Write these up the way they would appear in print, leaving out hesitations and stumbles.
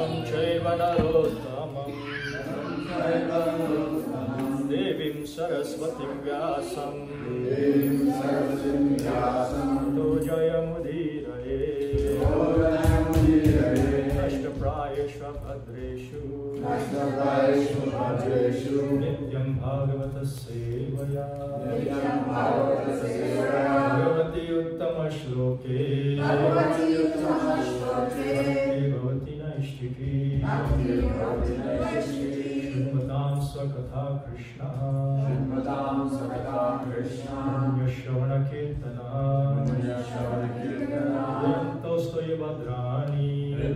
Om Chaiva Narottamam Devim Saraswatim Vyasam Tojayamudiraye Ashtaprayeshva Bhadreshu Nityam Bhagavata Sevaya Bhagavati Uttama Shloke Bhagavati Naishtiki Shrimadam Swakatha Krishna Yashravana Kirtana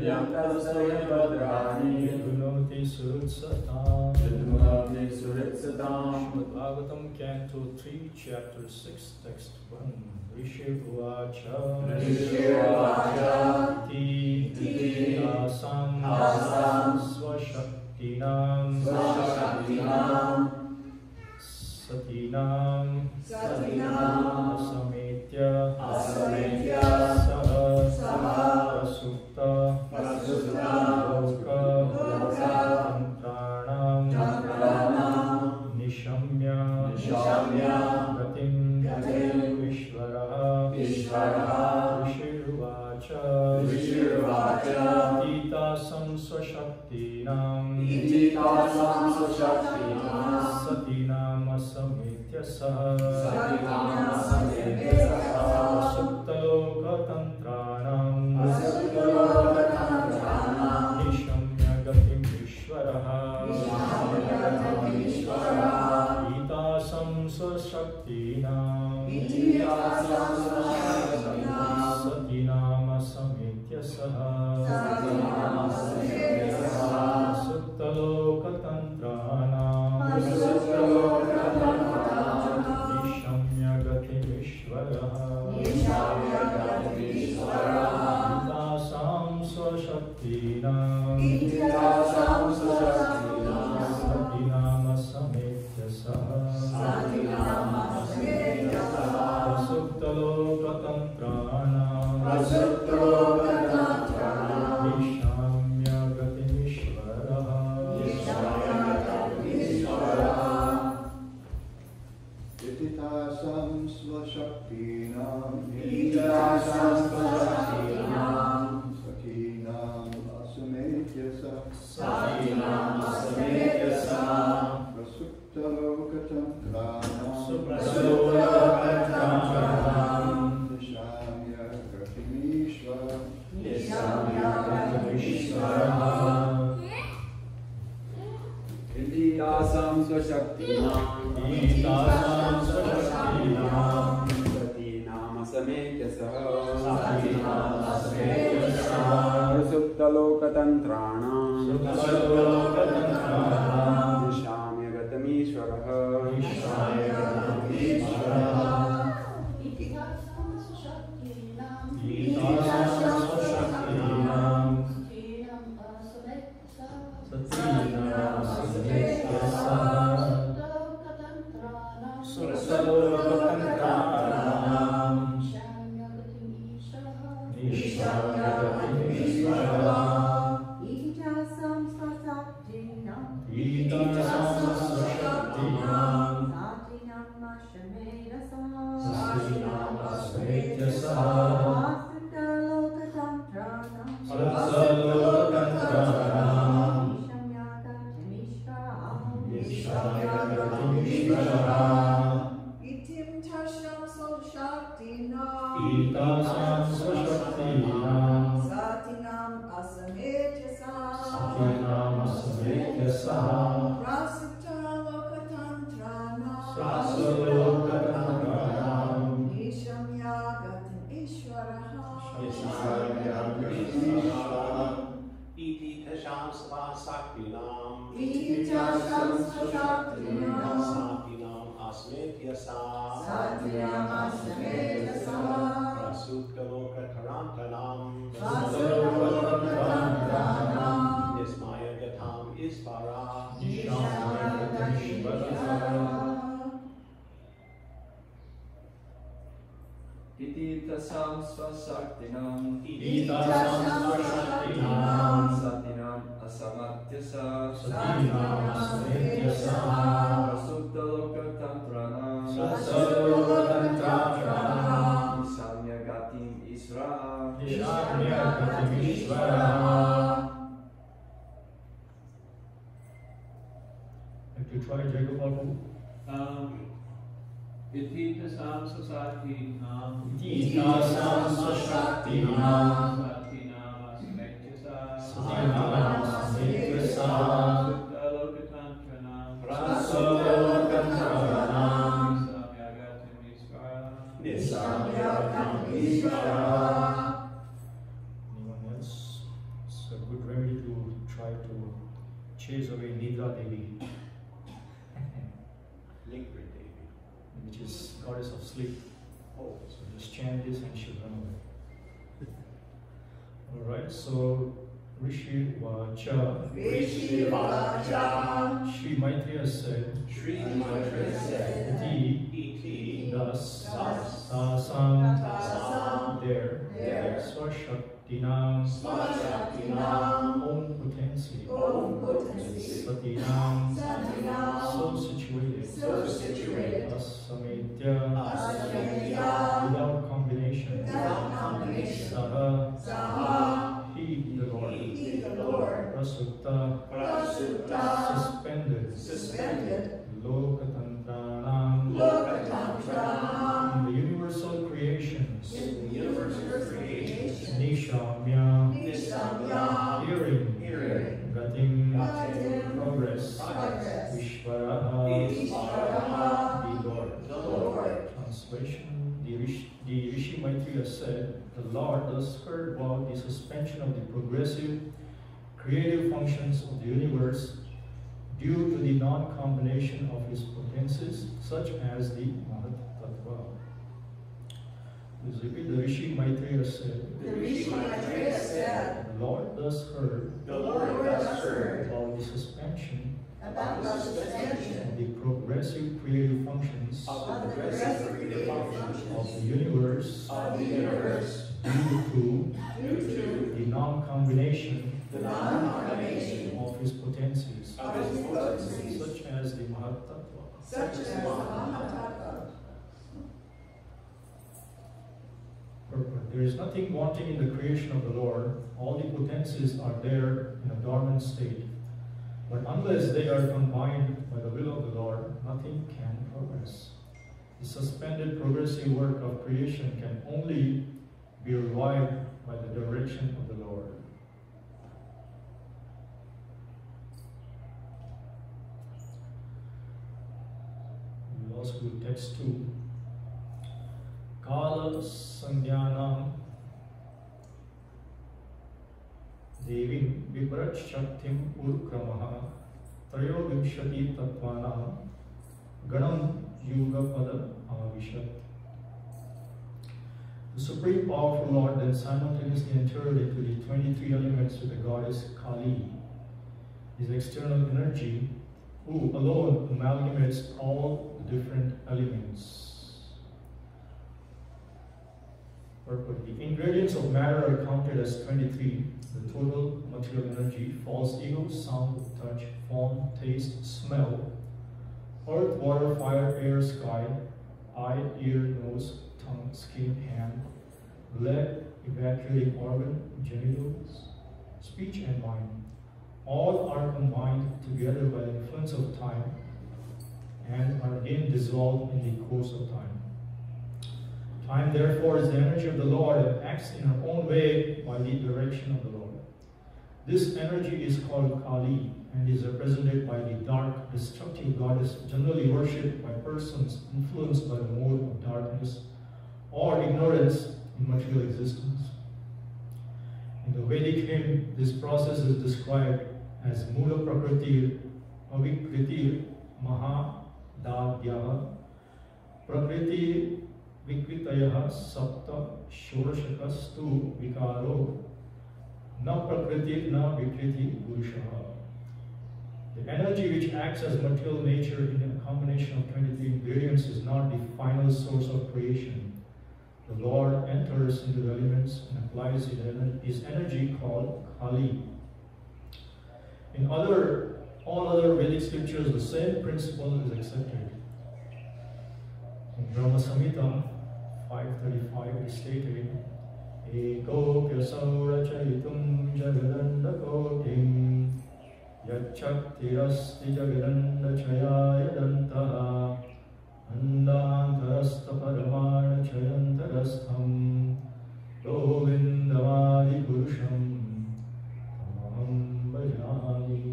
Yantostoya Bhadrani Vidunoti Surutsatam Srimad Bhagavatam Canto 3 Chapter 6 Text 1 Rishi Uvacha Iti Asam Swashaktinam Satinam Asametya Saha Prasupta Loka Tantranam Nishamya Gatim Vishvaraha Rishiruvacha Titasam Swashaktinam Satinam Asamitya Saha Suptaloka Tantranam Nishamya Gatim Vishvaraha Titasam Swashaktinam Satinam Asamitya Saha Suptaloka Tantranam Nishamya Gatim Vishvaraha Titasam Swashaktinam Satinam Asamitya Saha Suptaloka Tantranam Nishamya Gatim Vishvaraha Titasam Swashaktinam Satinam Asametya Saha Prasuptaloka Tantranam Nishamya Gatim Vishvaraha Titasam Swashaktinam Satinam Asametya Saha Prasuptaloka Tantranam Nishamya Gatim Vishvaraha Itasam Swasaktinam Itasam Swasaktinam Satinam Asamatyasa Satinam Asametyasa Prasupta Lokatantranam Satsarvotantratranam Isamya Gatim Isra Ishamya Gatimishvara. If you try Jagopal, Itasam Sasatinam Itasam Swasaktinam Satinam Asametyasa Satinam Asametyasa Lokatantranam Prasavotantranam Nisamyagatimishvara. Anyone else? It's a good remedy to try to chase away Nidra Devi, Liquid Devi. which is goddess of sleep. Oh, So just chant this and she'll run away. Alright, so Rishi Vacha. Rishi Vacha. Shri Maitreya said, Shri Maitreya said, Iti, thus, Tasam, there, There. Swashaktinam, Swashaktinam. own potency, Own potency. Satinam, Satinam. so situated, So situated. Asametya, Asametya. without combination, Without combination. Saha, Saha. he, the Lord, He, the Lord. Prasupta, Prasupta. suspended, Suspended. Lokatantranam, Lokatantranam. in the universal creations, In the universal creation. Nishamya, Nisamya. hearing, Gatim, Gatim. progress, Progress. Vishvaraha, Ishvaraha. the Lord. The Lord. Translation, the Rishi Maitreya said, the Lord thus heard about the suspension of the progressive, creative functions of the universe due to the non-combination of his potencies, such as the Mahat Tattva. Please repeat, the Rishi Maitreya said, The Rishi Maitreya said, the Lord thus heard the Lord thus heard about the suspension about the suspension of the progressive creative functions of the progressive creative of functions the universe of the universe due to due to the non-combination the non-combination of his potencies, of his potencies, such as the Mahat Tattva. such as the Mahatattva. Purport. There is nothing wanting in the creation of the Lord. All the potencies are there in a dormant state. But unless they are combined by the will of the Lord, nothing can progress. The suspended progressive work of creation can only be revived by the direction of the Lord. We will also do text 2. Kala Sandhyanam Devim Viprat Shaktim Urkramaha Trayo Vimshati Tattvanam Ganam Yuga Pada Avishat. The Supreme Powerful Lord then simultaneously entered into the 23 elements with the goddess Kali, his external energy, who alone amalgamates all the different elements. Purport. The ingredients of matter are counted as 23. The total material energy: false ego, sound, touch, form, taste, smell, earth, water, fire, air, sky, eye, ear, nose, tongue, skin, hand, leg, evacuating organ, genitals, speech, and mind. All are combined together by the influence of time and are again dissolved in the course of time. Time, therefore, is the energy of the Lord and acts in her own way by the direction of the Lord. This energy is called Kali and is represented by the dark, destructive goddess generally worshipped by persons influenced by the mode of darkness or ignorance in material existence. In the Vedic hymn, this process is described as Mula Prakritir, Avikritir, Mahadadyaha, Prakriti Vikritayah Sapta Shorashakastu Vikaro Na Prakriti Na Vikriti Purushaha. The energy which acts as material nature in a combination of 23 ingredients is not the final source of creation. the Lord enters into the elements and applies his energy called Kali. In all other Vedic scriptures, the same principle is accepted. In Brahma Samhita 535 it is stated, Eko pyasau rachayitum jagadandakotim yachaktirasti jagadandachayayadantaha andantarasta paramana chayantarastham govindamadi purusham tamaham bhajami.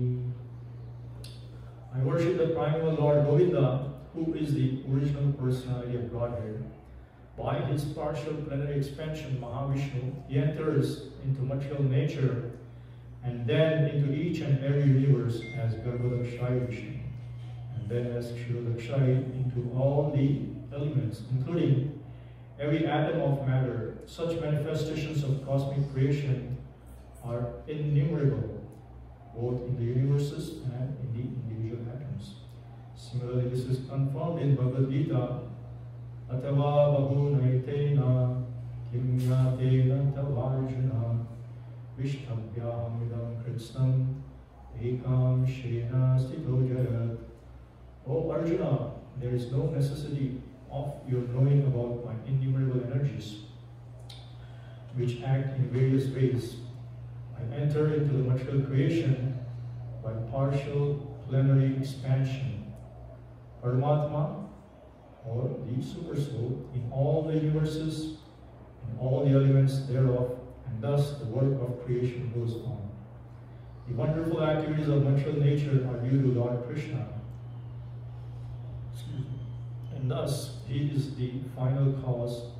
I worship the primal Lord Govinda, who is the original personality of Godhead. By his partial plenary expansion, Mahavishnu, he enters into material nature and then into each and every universe as Garbhodakshaya Vishnu, and then as Kshirodakshaya into all the elements, including every atom of matter. Such manifestations of cosmic creation are innumerable, both in the universes and in the individual atoms. Similarly, this is confirmed in Bhagavad Gita, Atava bahunaitena kimyatena tavarjuna vishtabhyam idam kritsnam ekam shena stito jagat. O Arjuna, there is no necessity of your knowing about my innumerable energies, which act in various ways. I enter into the material creation by partial plenary expansion. Paramatma, or the Supersoul, in all the universes, in all the elements thereof, and thus the work of creation goes on. The wonderful activities of material nature are due to Lord Krishna, and thus he is the final cause,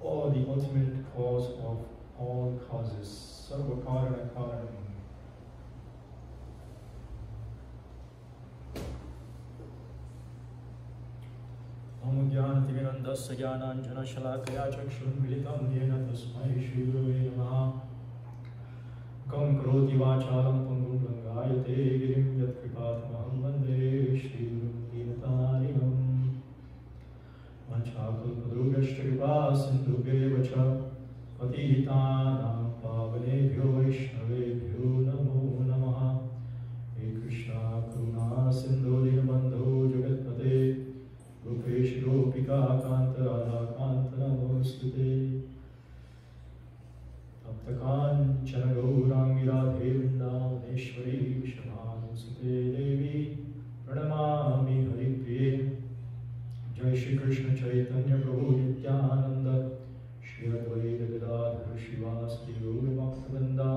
or the ultimate cause of all causes. Sarva karana karanam. Om Jnanatimirandasya Jnananjana Shalakaya Chakshurmilitam Yena Tasmai Shri Gurave Namaha. Kam Karoti Vachalam Pangum Langayate Girim Yat Kripatamaham Vande Shri Gurum Dinatarinam. Vanchakalpadrugashta Kripa Sindhubheva Cha Patitanam Pavanebhyo Vaishnavebhyo Namo Namaha. He Krishna Karuna Sindhu Dinabandho Jagatpate Rupesh Gopika Kanta Radha Kanta Namostute Taptakan Chanagaurangi Radhe Vrindavaneshwari Vishnanusute Devi Pranamami Haripriye. Jai Shri Krishna Chaitanya Prabhu Nityananda Shri Advaita Gadadhar Shivasti Gaura Bhaktivinoda.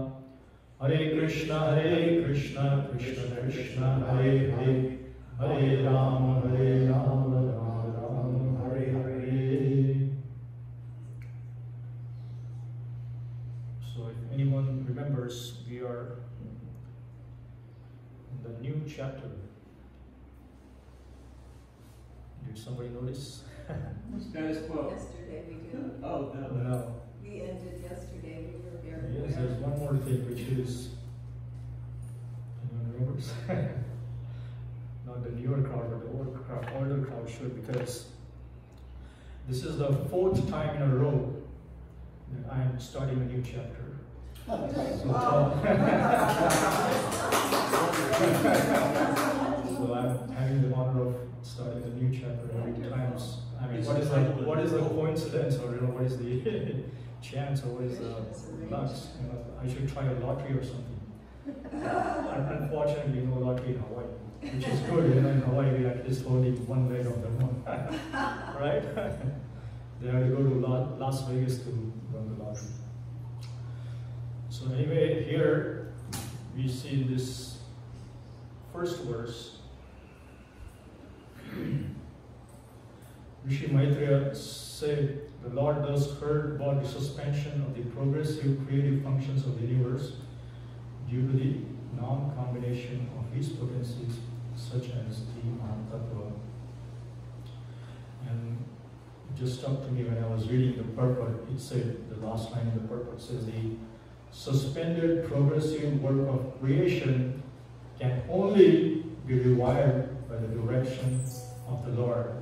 Hare Krishna Krishna Krishna Hare Hare, Hare Rama Rama Rama Hare Hare. So if anyone remembers, we are in the new chapter. Did somebody notice? Status quo. Yesterday we did. Oh, no. No. We ended yesterday, we were very Yes, there's one more thing, which is, anyone remembers? Not the newer crowd, but the older crowd should, because this is the 4th time in a row that I am starting a new chapter. So I'm having the honor of starting a new chapter every time. I mean, what is the coincidence, or what is the chance, or what is the luck? I should try a lottery or something. Unfortunately, no lottery in Hawaii, which is good. In Hawaii, we at least holding one leg of the moon, right? They have to go to Las Vegas to run the lottery. So anyway, here we see this first verse. Rishi Maitreya said, the Lord thus heard about the suspension of the progressive creative functions of the universe due to the non-combination of his potencies, such as the Tattva. And it just struck to me when I was reading the purport. It said, the last line in the purport says, the suspended progressive work of creation can only be revived by the direction of the Lord.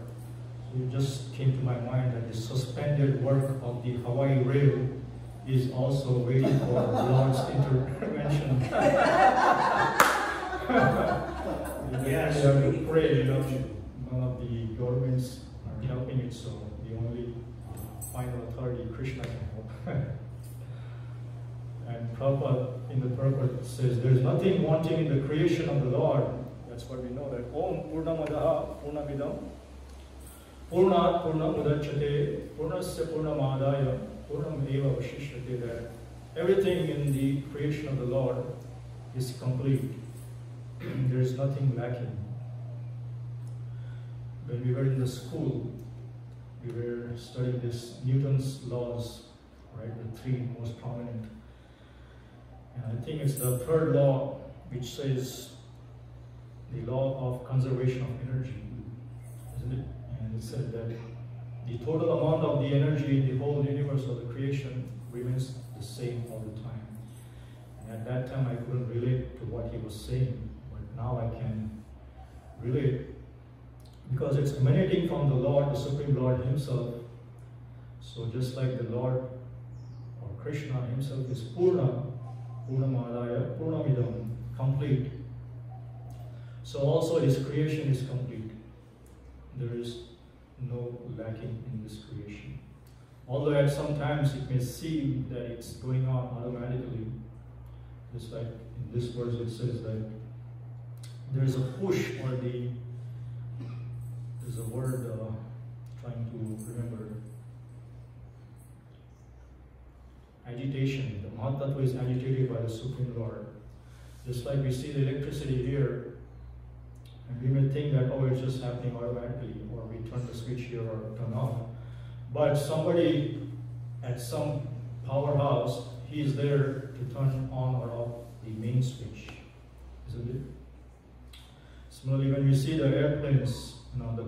So it just came to my mind that the suspended work of the Hawaii rail is also waiting for Lord's intervention. Yes. We have to pray, none of the governments are helping it, so the only final authority, Krishna, can help. And Prabhupada in the Prabhupada says, there is nothing wanting in the creation of the Lord. That's what we know, that Om Purnamadaha Purnamidam Purnat Purnamudachyate Purnasya Purnamadaya Purnam Eva Vashishyate, that everything in the creation of the Lord is complete. There is nothing lacking. When we were in the school, we were studying this Newton's laws, right? The three most prominent. And I think it's the third law which says the law of conservation of energy, isn't it? And it said that the total amount of the energy in the whole universe of the creation remains the same all the time. And at that time I couldn't relate to what he was saying, but now I can relate, because it's emanating from the Lord, the Supreme Lord Himself. So just like the Lord or Krishna Himself is Purna, Purnamadaya, Purnamidam, complete. So also His creation is complete. There is no lacking in this creation. Although at some times it may seem that it's going on automatically, just like in this verse it says that there is a push, or there's a word trying to remember, agitation. The Mahatattva is agitated by the Supreme Lord. Just like we see the electricity here, and we may think that, oh, it's just happening automatically, or we turn the switch here or turn off. But somebody at some powerhouse, he is there to turn on or off the main switch, isn't it? Similarly, when we see the airplanes, the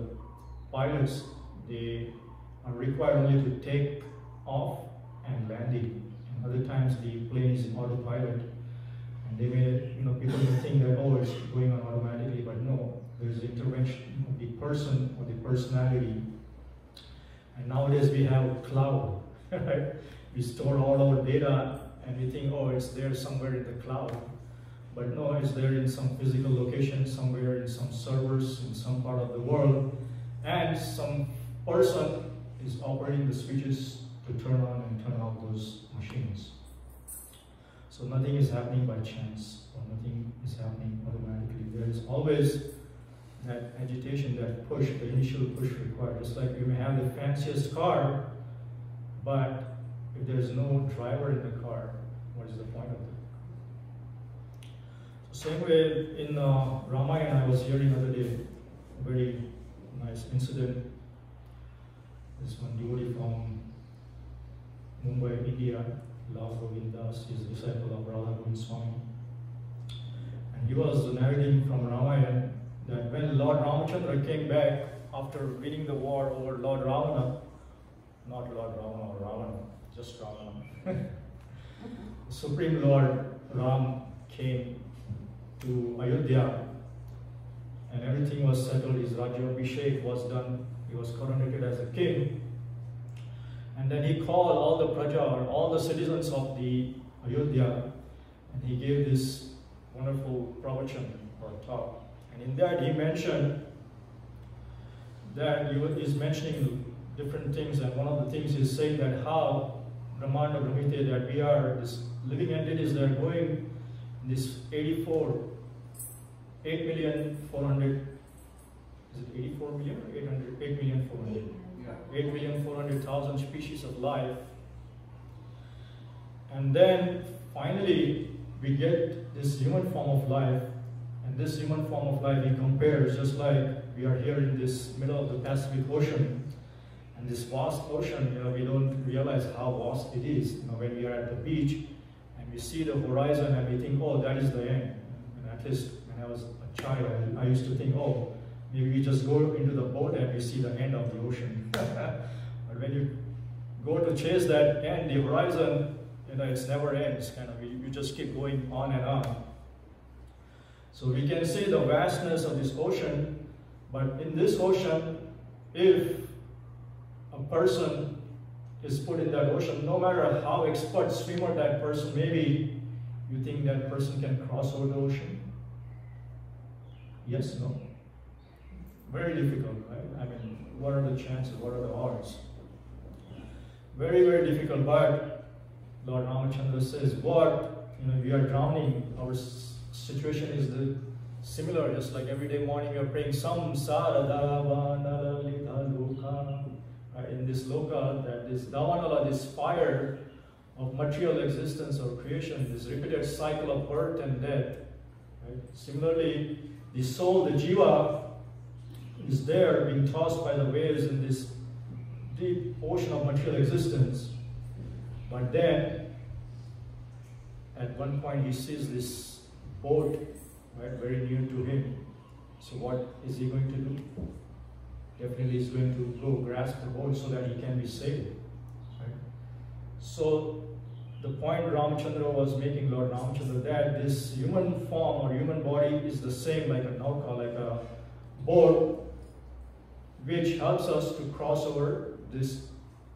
pilots, they are required only to take off and landing. And other times the plane is in autopilot, and they may, people may think that, oh, it's going on automatically, but no, there's intervention of the person or the personality. And nowadays we have cloud, right? We store all our data and we think, oh, it's there somewhere in the cloud. But no, it's there in some physical location, somewhere in some servers in some part of the world, and some person is operating the switches to turn on and turn off those machines. So nothing is happening by chance, or nothing is happening automatically. There is always that agitation, that push, the initial push required. Just like you may have the fanciest car, but if there's no driver in the car, what is the point of it? Same way in Ramayana, I was hearing the other day, a very nice incident. This one devotee from Mumbai, India, Lal Govindas, is a disciple of Radha Govind Swami. And he was narrating from Ramayana that when Lord Ramachandra came back after winning the war over Lord Ravana, not Lord Ravana or Ravana, just Ravana, the Supreme Lord Ram came to Ayodhya, and everything was settled. His Rajyabhishek was done. He was coronated as a king. And then he called all the praja, or all the citizens of the Ayodhya, and he gave this wonderful pravachan or talk. And in that he mentioned that he is mentioning different things, and one of the things is saying that how Brahmanda Brahmite, that we are this living entities that are going in this 8,400,000, is it 84 million or 8,400,000? Yeah. 8,400,000 species of life. And then finally we get this human form of life, and this human form of life he compares, just like we are here in this middle of the Pacific Ocean, and this vast ocean, we don't realize how vast it is. When we are at the beach and we see the horizon and we think, oh, that is the end. And at least when I was a child, I used to think, oh, maybe we just go into the boat and we see the end of the ocean. But when you go to chase that end, the horizon, it's never ends. You just keep going on and on. So we can see the vastness of this ocean, but in this ocean, if a person is put in that ocean, no matter how expert swimmer that person may be, you think that person can cross over the ocean? Yes, no? Very difficult, right? I mean, what are the chances? What are the odds? Very, very difficult, but Lord Ramachandra says, what? We are drowning. Our situation is similar, just like every day morning we are praying samsara davanala loka. In this loka, that this davanala, this fire of material existence or creation, this repeated cycle of birth and death. Right? Similarly, the soul, the jiva, is there being tossed by the waves in this deep ocean of material existence. But then, at one point, he sees this boat, right, very near to him. So what is he going to do? Definitely he's going to go grasp the boat so that he can be saved. Right? So the point Ramachandra was making, Lord Ramachandra, that this human form or human body is the same like a nauka, like a boat, which helps us to cross over this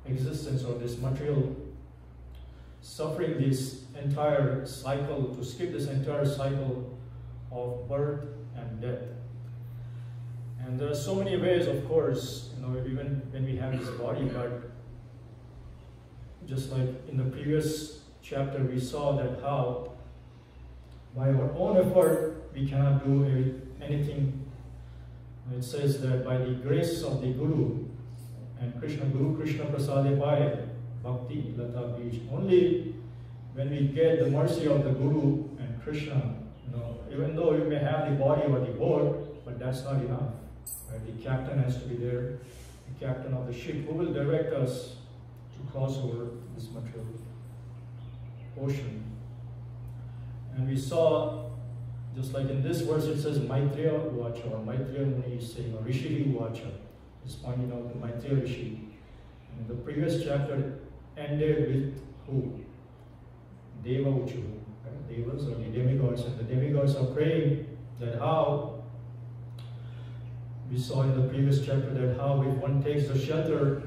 existence or this material suffering, this entire cycle, to skip this entire cycle of birth and death. And there are so many ways, of course, even when we have this body, but just like in the previous chapter, we saw that how by our own effort we cannot do anything. It says that by the grace of the Guru and Guru Krishna Prasade Pai, Bhakti Lata Bij, only when we get the mercy of the Guru and Krishna, even though you may have the body or the boat, but that's not enough. Right? The captain has to be there, the captain of the ship, who will direct us to cross over this material ocean. And we saw, just like in this verse, it says Maitreya Vacha, or Maitreya Muni is saying, or Rishi Vacha is pointing out the Maitreya Rishi. And the previous chapter ended with who? Deva Uchu, right? Devas or the demigods, and the demigods are praying that how, we saw in the previous chapter that how if one takes the shelter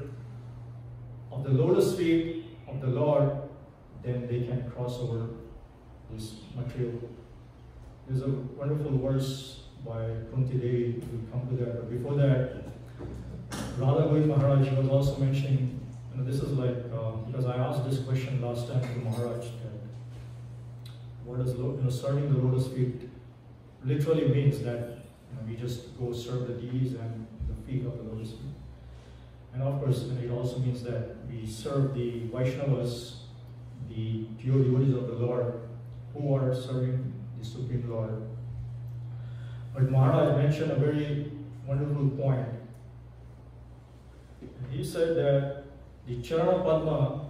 of the lotus feet of the Lord, then they can cross over this material. There's a wonderful verse by Kunti Devi, we'll come to that, but before that, Radha Govind Maharaj was also mentioning, this is like, because I asked this question last time to Maharaj, that what does serving the lotus feet literally means that we just go serve the deities and the feet of the lotus feet. And of course, it also means that we serve the Vaishnavas, the pure devotees of the Lord, who are serving the Supreme Lord. But Maharaj mentioned a very wonderful point. He said that the Charana Padma,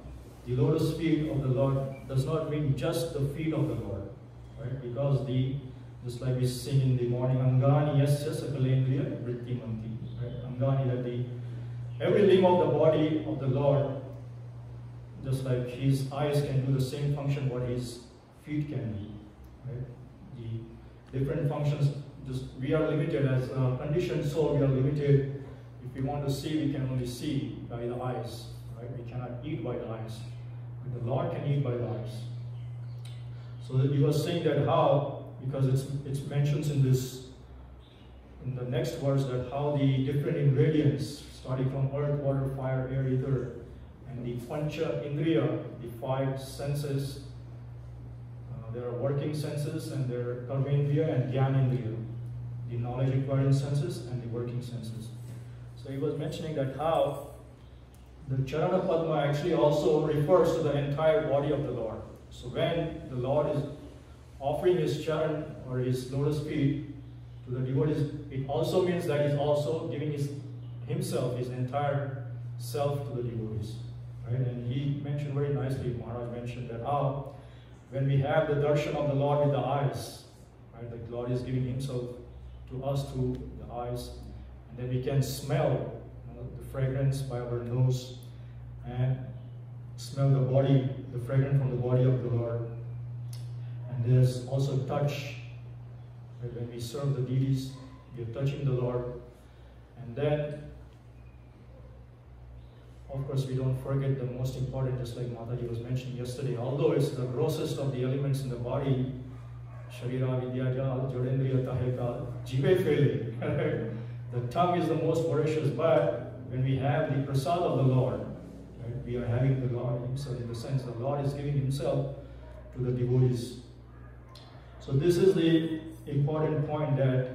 the lotus feet of the Lord, does not mean just the feet of the Lord, right? Because just like we sing in the morning, Angani yasya sakalendriya vritti manti, right? Angani, that every limb of the body of the Lord, just like his eyes can do the same function what his feet can do, right? The different functions, we are limited as a conditioned soul, we are limited. If we want to see, we can only see by the eyes, right? We cannot eat by the eyes, but the Lord can eat by the eyes. So that he was saying that how, because it's mentions in the next verse, that how the different ingredients, starting from earth, water, fire, air, ether, and the pancha indriya, the five senses, there are working senses, and there are karmendriya and jnanendriya, the knowledge acquiring senses and the working senses. So he was mentioning that how the Charana Padma actually also refers to the entire body of the Lord. So when the Lord is offering his charan or his lotus feet to the devotees, it also means that he's also giving himself, his entire self to the devotees. Right? And he mentioned very nicely, Maharaj mentioned that how when we have the darshan of the Lord with the eyes, right, the Lord is giving himself to us through the eyes, and then we can smell the fragrance by our nose and smell the body, the fragrance from the body of the Lord. And there's also touch, right? When we serve the deities, we are touching the Lord. And then of course, we don't forget the most important, just like Mataji was mentioning yesterday, although it's the grossest of the elements in the body, Sharira Vidyajal, Jodendriya Tahekal, Jive Fele. The tongue is the most voracious, but when we have the prasad of the Lord, right, we are having the Lord Himself, in the sense the Lord is giving Himself to the devotees. So this is the important point, that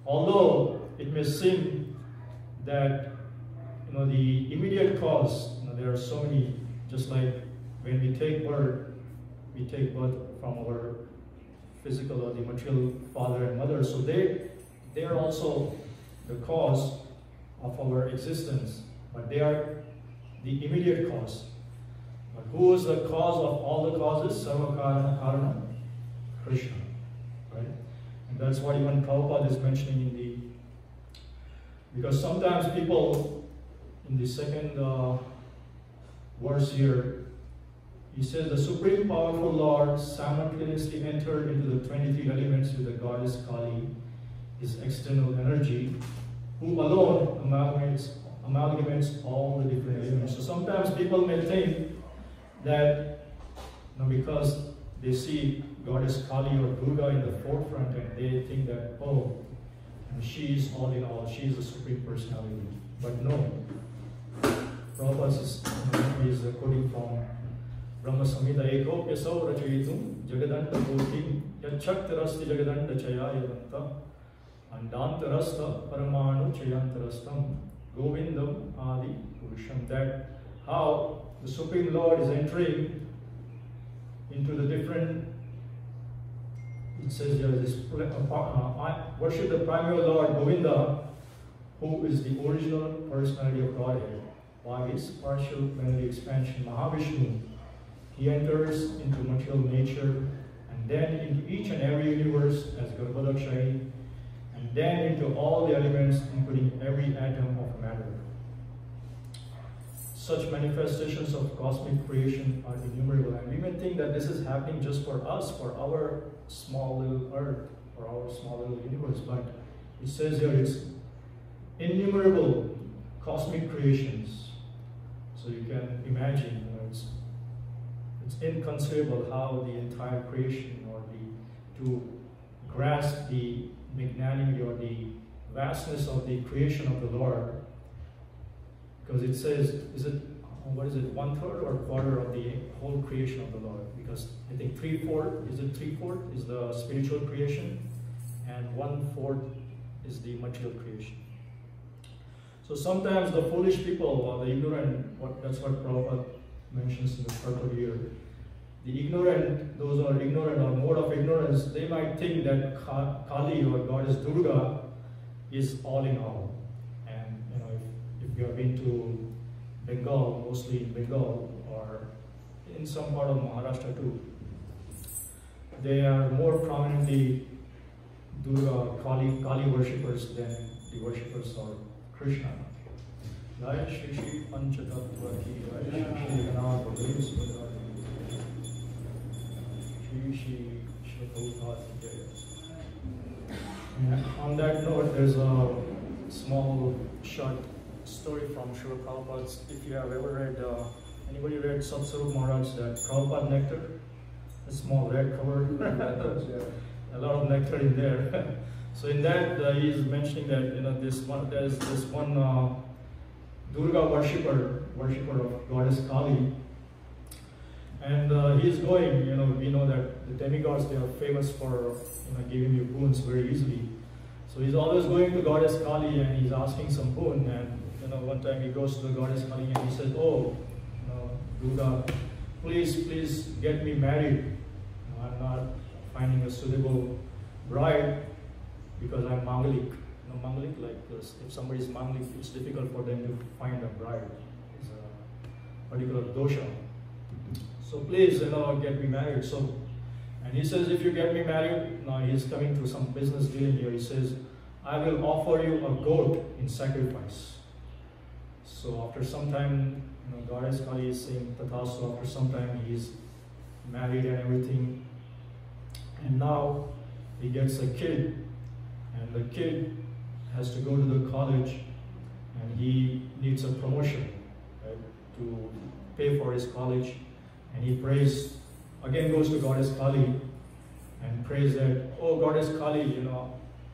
although it may seem that the immediate cause, there are so many, just like when we take birth from our physical or the material father and mother, so they are also the cause of our existence, but they are the immediate cause. But who is the cause of all the causes? Sarva Karana Karana, Krishna, right? And that's what even Prabhupada is mentioning in the, because sometimes people in the second verse here, he says the Supreme Powerful Lord simultaneously entered into the 23 elements with the goddess Kali, his external energy, who alone amalgamates all the different elements. So sometimes people may think that because they see goddess Kali or Durga in the forefront, and they think that, oh, she is all in all, she is the Supreme Personality. But no. Prabhupada is quoting from Brahma Samhita Ekopya Saurachayitum Jagadanta Bhutim Yachaktarasti Jagadanta Chayayavanta Andantarasta Paramanu Chayantarastam Govindam Adi Purusham. That how the Supreme Lord is entering into the different, it says here, this worship the primary Lord Govinda, who is the original personality of Godhead. By his partial plenary expansion, Mahavishnu, he enters into material nature, and then into each and every universe as Garbhodakshayi, and then into all the elements, including every atom of matter. Such manifestations of cosmic creation are innumerable, and we may think that this is happening just for us, for our small little earth, for our small little universe, but it says here it's innumerable cosmic creations. So you can imagine, it's inconceivable how the entire creation, or to grasp the magnanimity or the vastness of the creation of the Lord, because it says, what is it, 1/3 or 1/4 of the whole creation of the Lord? Because I think 3/4 is the spiritual creation, and 1/4 is the material creation. So sometimes the foolish people, or the ignorant, that's what Prabhupada mentions in the purport here, the ignorant, those who are ignorant or mode of ignorance, they might think that Kali or Goddess Durga is all in all. And if you have been to Bengal, mostly in Bengal or in some part of Maharashtra too, they are more prominently Durga, Kali worshippers than the worshippers of Krishna. Jai Shri Shri Panchatattva Ki Jai Shri Ganath Bhagavan Shri Shri Shri Prabhupada Ki Jai. And on that note, there's a small short story from Srila Prabhupada's. If you have ever read, anybody read Satsarup Maharaj, that Prabhupada nectar? A small red cover. A lot of nectar in there. So in that, he is mentioning that there's this one Durga worshipper of Goddess Kali, and he is going. We know that the demigods, they are famous for giving you boons very easily. So he's always going to Goddess Kali and he's asking some boon. And one time he goes to the Goddess Kali and he says, "Oh, Durga, please get me married. I'm not finding a suitable bride because I'm Mangalik." Mangalik, like if somebody is Mangalik, it's difficult for them to find a bride. It's a particular dosha. So please, get me married. So, and he says, if you get me married, now he's coming to some business deal here. He says, I will offer you a goat in sacrifice. So after some time, Goddess Kali is saying Tathasu. After some time, he's married and everything, and now he gets a kid, and the kid has to go to the college, and he needs a promotion, right? to pay for his college, and he prays, again goes to Goddess Kali and prays that, oh Goddess Kali,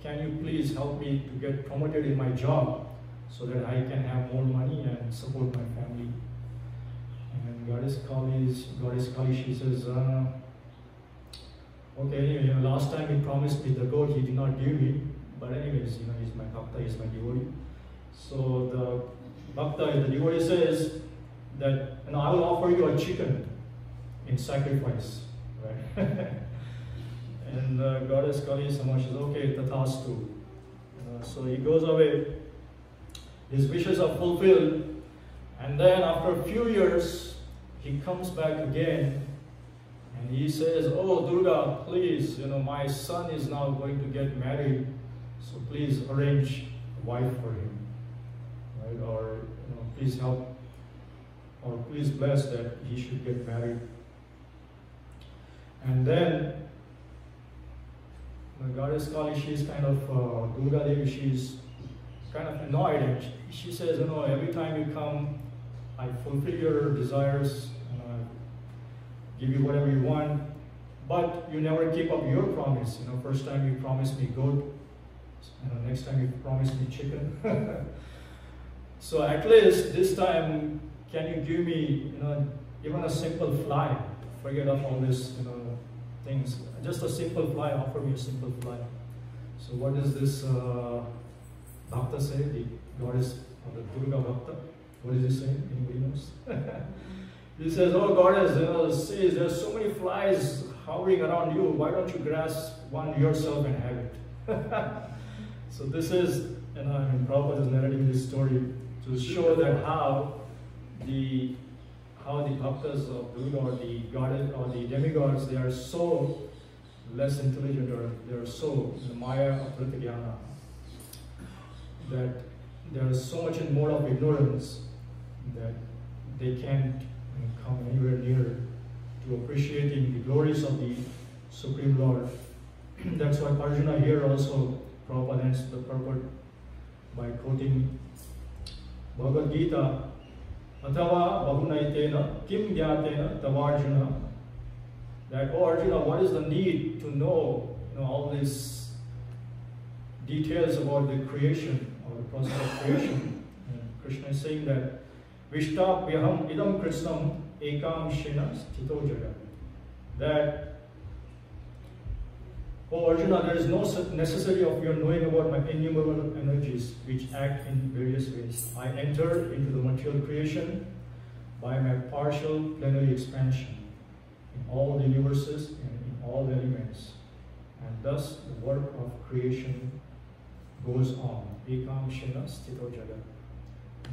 can you please help me to get promoted in my job so that I can have more money and support my family. And Goddess Kali, she says, okay, anyway, last time he promised me the goat, he did not give me, but anyways, he's my bhakta, he's my devotee. So the bhakta, the devotee says that, I will offer you a chicken in sacrifice, right? And Goddess Kali Sama says, okay, tathastu. So he goes away, his wishes are fulfilled, and then after a few years, he comes back again, and he says, oh Durga, please, my son is now going to get married, so please arrange a wife for him, right? Or, please help, or please bless that he should get married. And then, the Goddess Kali, she's kind of, Durga Devi, she's kind of annoyed, and she says, every time you come, I fulfill your desires, give you whatever you want, but you never keep up your promise. First time you promised me goat, next time you promised me chicken. So at least this time, can you give me, even a simple fly? Forget of all this, things. Just a simple fly, offer me a simple fly. So what does this Bhakta say? The goddess, or the Durga Bhakta? What is he saying? Anybody knows? He says, oh goddess, says there's so many flies hovering around you. Why don't you grasp one yourself and have it? So this is, Prabhupada is narrating this story to show that how the bhaktas of Durga, or the goddess, or the demigods, they are so less intelligent, or they are so Maya Aprita Jnana, that there is so much in mode of ignorance that they can't come anywhere near to appreciating the glories of the Supreme Lord. That's why Arjuna here also, Prabhupada ends the purport by quoting Bhagavad Gita, Atava Bahunaitena Kim Gyatena Tavarjuna, that, oh Arjuna, what is the need to know, all these details about the creation, or the process of creation? And Krishna is saying that Vishtapyaham idam krishnam ekam shena sthito jagat. That, oh Arjuna, there is no necessity of your knowing about my innumerable energies which act in various ways. I enter into the material creation by my partial plenary expansion in all the universes and in all the elements. And thus the work of creation goes on. Ekam shena sthito jagat.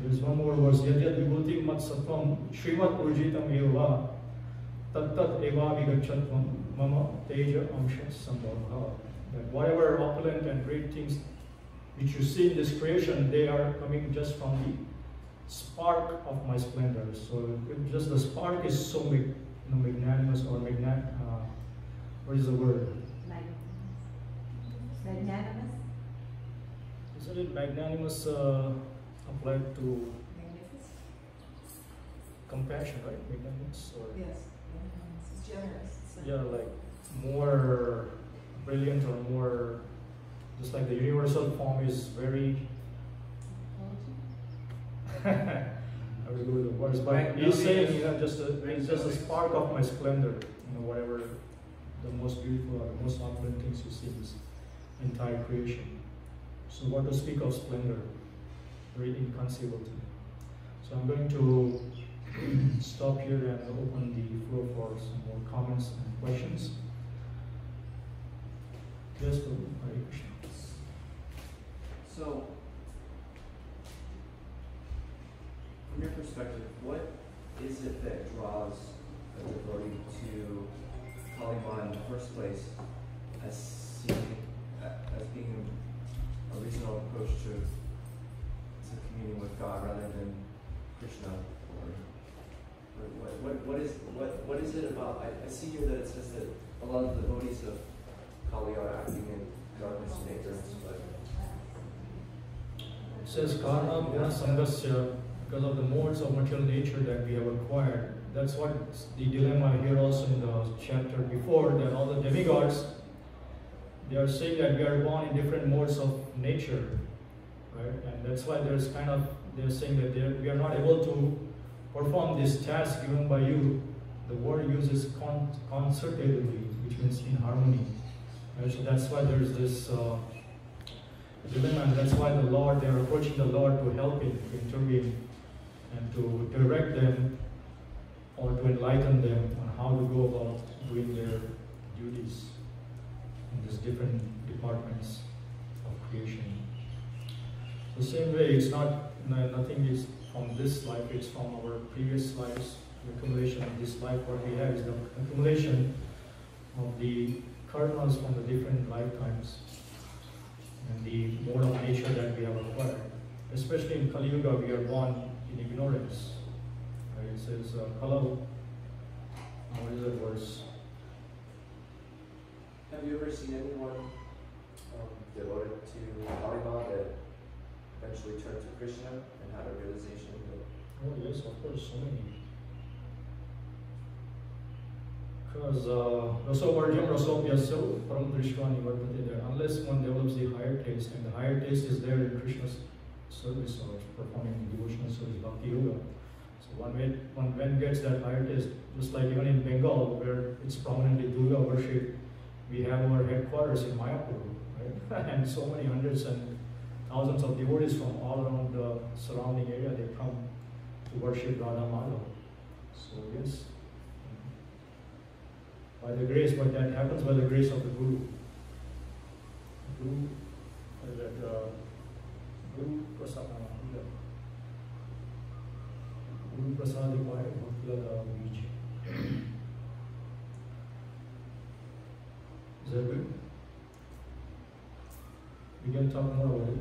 There is one more verse. Yadyad vibhuti mat sattvam Srimad urjitam eva tattat eva vigachatvam mama teja amsha sambhavah. That whatever opulent and great things which you see in this creation, they are coming just from the spark of my splendor. So just the spark is so magnanimous, or what is the word? Magnanimous? Isn't it magnanimous applied to compassion, right? Magnanimous, or Yes. It's generous. yeah, like more brilliant, or more, just like the universal form is very. I will go with the words, but he's saying, just a spark of my splendor, whatever the most beautiful or the most opulent things you see in this entire creation. So what to speak of splendor? Very inconceivable to me. So I'm going to stop here and open the floor for some more comments and questions. Yes, Hare Krishna. So, from your perspective, what is it that draws a devotee to Kali-Ma in the first place as being a reasonable approach to communing with God rather than Krishna? Or what is it about? I see here that it says that a lot of the devotees of Kali are acting in darkness and ignorance, but It says karma guna sangasya because of the modes of material nature that we have acquired. That's what the dilemma here also in the chapter before, that all the demigods, they are saying that we are born in different modes of nature, right? And that's why they're saying that we are not able to perform this task given by you. The word uses concertedly, which means in harmony. Right? So that's why there's this dilemma, and that's why they are approaching the Lord to help him, to intervene, and to direct them or to enlighten them on how to go about doing their duties in these different departments of creation. The same way, it's nothing is from this life, it's from our previous lives. The accumulation of this life, what we have is the accumulation of the karmas from the different lifetimes and the mode of nature that we have acquired. Especially in Kali Yuga, we are born in ignorance. Right? It says, Kala, what is that verse? Have you ever seen anyone devoted to Adideva that eventually turned to Krishna and had a realization that? Oh yes, of course, so many. Because unless one develops the higher taste, and the higher taste is there in Krishna's service or performing devotional service, Bhakti Yoga. So one gets that higher taste, just like even in Bengal, where it's prominently Durga worship, we have our headquarters in Mayapur, right? And so many hundreds and thousands of devotees from all around the surrounding area, they come to worship Radha Madhav. So yes, by the grace, but that happens by the grace of the Guru. Guru Prasad, Guru Prasad Is that good? We can talk more about it.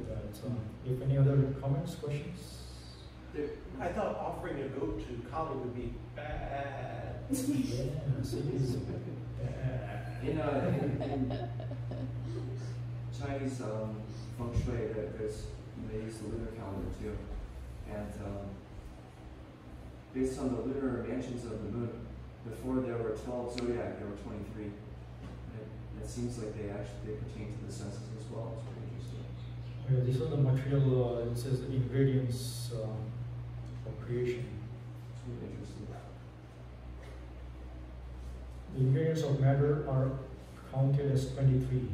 If any other comments, questions? I thought offering a goat to Kali would be bad. Yeah, it's bad. In Chinese feng shui, they use the lunar calendar too, and based on the lunar mansions of the moon, before there were 12 zodiac, there were 23. It seems like they pertain to the senses as well. It's pretty interesting. Yeah, these are the material, it says the ingredients of creation. It's really interesting. The ingredients of matter are counted as 23.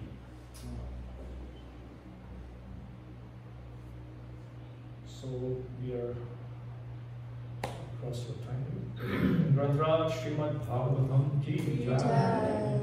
So we are across your time. Granthraj Srimad Bhagavatam ki jai.